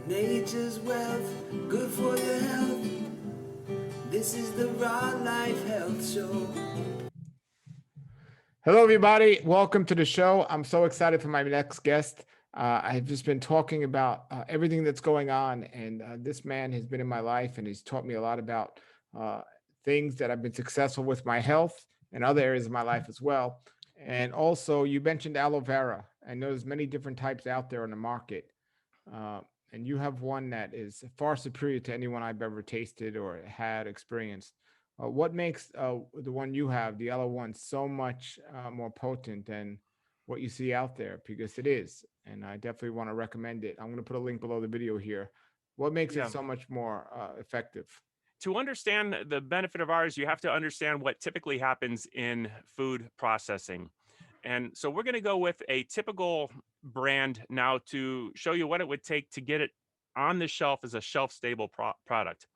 Nature's wealth, good for your health. This is the Raw Life Health Show. Hello, everybody. Welcome to the show. I'm so excited for my next guest. I've just been talking about everything that's going on, and this man has been in my life and he's taught me a lot about uh, things that I've been successful with my health and other areas of my life as well. And also, you mentioned aloe vera. I know there's many different types out there on the market, uh, and you have one that is far superior to anyone I've ever tasted or had experienced. What makes the one you have, the yellow one, so much more potent than what you see out there? Because it is, and I definitely want to recommend it. I'm going to put a link below the video here. What makes it Yeah. so much more effective? To understand the benefit of ours, you have to understand what typically happens in food processing. And so we're going to go with a typical brand now to show you what it would take to get it on the shelf as a shelf stable product.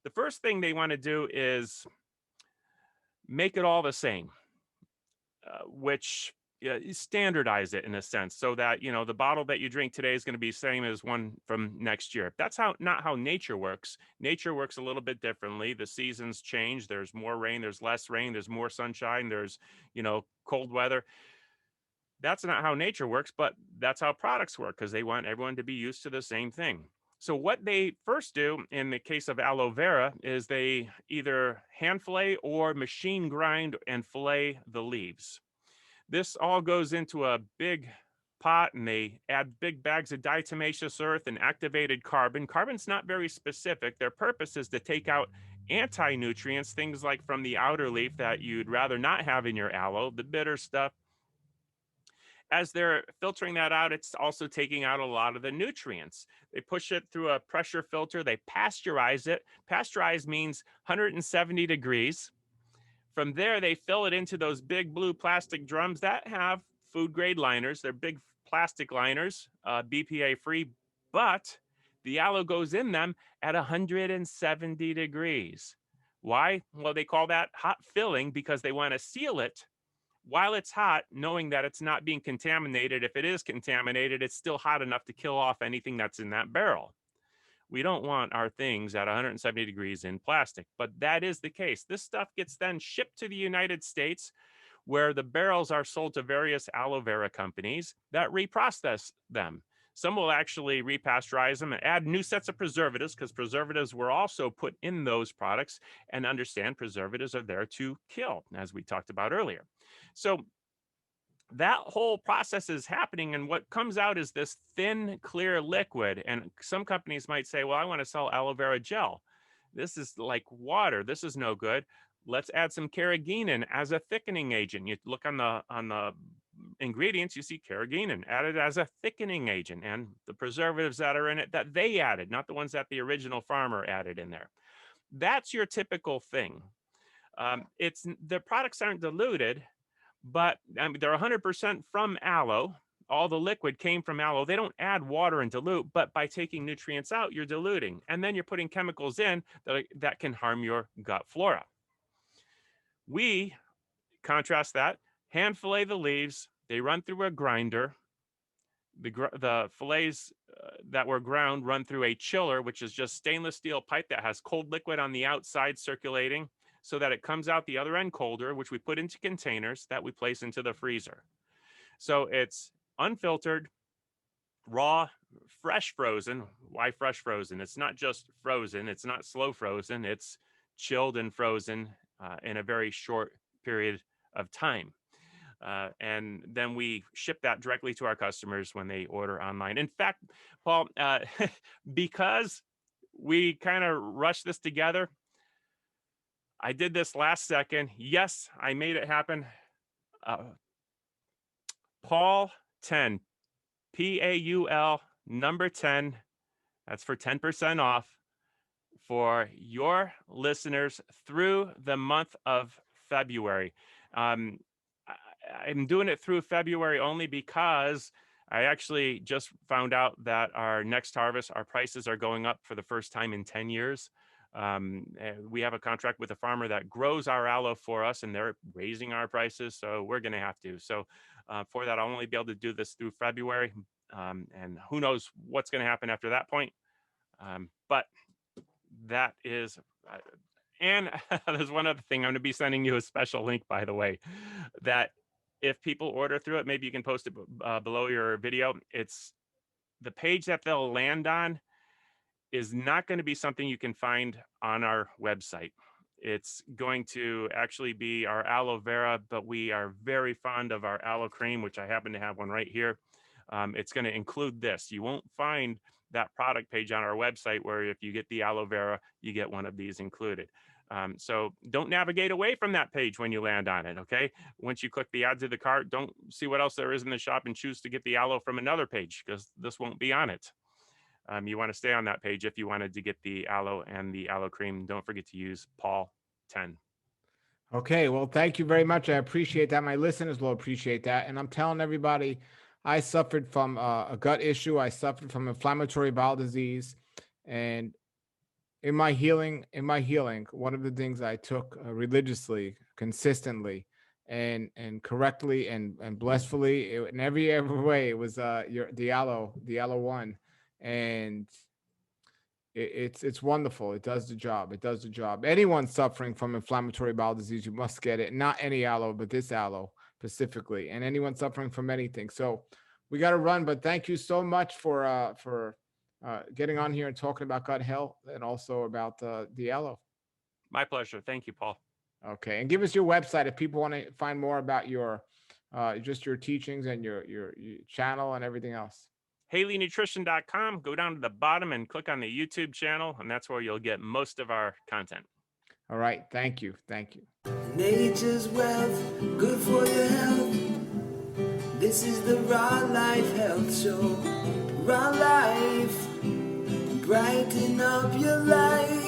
The first thing they want to do is make it all the same, which standardize it in a sense so that the bottle that you drink today is going to be same as one from next year. That's how not how nature works. Nature works a little bit differently. The seasons change. There's more rain, there's less rain, there's more sunshine, there's cold weather. That's not how nature works, but that's how products work because they want everyone to be used to the same thing. So what they first do in the case of aloe vera is they either hand fillet or machine grind and fillet the leaves. This all goes into a big pot and they add big bags of diatomaceous earth and activated carbon. Carbon's not very specific. Their purpose is to take out anti-nutrients, things like from the outer leaf that you'd rather not have in your aloe, the bitter stuff. As they're filtering that out, it's also taking out a lot of the nutrients. They push it through a pressure filter. They pasteurize it. Pasteurize means 170 degrees. From there, they fill it into those big blue plastic drums that have food grade liners. They're big plastic liners, BPA free, but the aloe goes in them at 170 degrees. Why? Well, they call that hot filling because they want to seal it while it's hot, knowing that it's not being contaminated. If it is contaminated, it's still hot enough to kill off anything that's in that barrel. We don't want our things at 170 degrees in plastic, but that is the case. This stuff gets then shipped to the United States, where the barrels are sold to various aloe vera companies that reprocess them. Some will actually repasteurize them and add new sets of preservatives because preservatives were also put in those products, and understand preservatives are there to kill, as we talked about earlier. So that whole process is happening, and what comes out is this thin, clear liquid. And some companies might say, well, I want to sell aloe vera gel. This is like water. This is no good. Let's add some carrageenan as a thickening agent. You look on the ingredients, you see carrageenan added as a thickening agent, and the preservatives that are in it that they added, not the ones that the original farmer added in there. That's your typical thing. It's the products aren't diluted, but I mean, they're 100% from aloe. All the liquid came from aloe. They don't add water and dilute, but by taking nutrients out, you're diluting. And then you're putting chemicals in that can harm your gut flora. We contrast that, hand fillet the leaves. They run through a grinder. The fillets that were ground run through a chiller, which is just stainless steel pipe that has cold liquid on the outside circulating so that it comes out the other end colder, which we put into containers that we place into the freezer. So it's unfiltered, raw, fresh frozen. Why fresh frozen? It's not just frozen. It's not slow frozen. It's chilled and frozen in a very short period of time. And then we ship that directly to our customers when they order online. In fact, Paul, because we kind of rushed this together, I did this last second. Yes, I made it happen. Paul 10, PAUL number 10. That's for 10% off for your listeners through the month of February. Um, I'm doing it through February only because I actually just found out that our next harvest, our prices are going up for the first time in 10 years. We have a contract with a farmer that grows our aloe for us, and they're raising our prices, so we're going to have to. So for that, I'll only be able to do this through February. And who knows what's going to happen after that point. But that is, and there's one other thing. I'm going to be sending you a special link, by the way, that if people order through it, maybe you can post it below your video. It's the page that they'll land on is not going to be something you can find on our website. It's going to actually be our aloe vera, but we are very fond of our aloe cream, which I happen to have one right here. It's going to include this. You won't find that product page on our website where if you get the aloe vera, you get one of these included. So don't navigate away from that page when you land on it, okay? Once you click the add to the cart, don't see what else there is in the shop and choose to get the aloe from another page because this won't be on it. You want to stay on that page if you wanted to get the aloe and the aloe cream. Don't forget to use Paul 10. Okay, well, thank you very much. I appreciate that. My listeners will appreciate that. And I'm telling everybody, I suffered from a gut issue. I suffered from inflammatory bowel disease. And in my healing, one of the things I took religiously, consistently, and correctly and blissfully, in every way, it was the aloe one. And it's wonderful. It does the job. It does the job. Anyone suffering from inflammatory bowel disease, you must get it. Not any aloe, but this aloe specifically. And anyone suffering from anything. So we got to run. But thank you so much for getting on here and talking about gut health and also about the aloe. My pleasure. Thank you, Paul. Okay, and give us your website if people want to find more about your just your teachings and your channel and everything else. HaleyNutrition.com. Go down to the bottom and click on the YouTube channel, and that's where you'll get most of our content. All right. Thank you. Thank you. Nature's wealth, good for your health. This is the Raw Life Health Show. Raw Life, brighten up your life.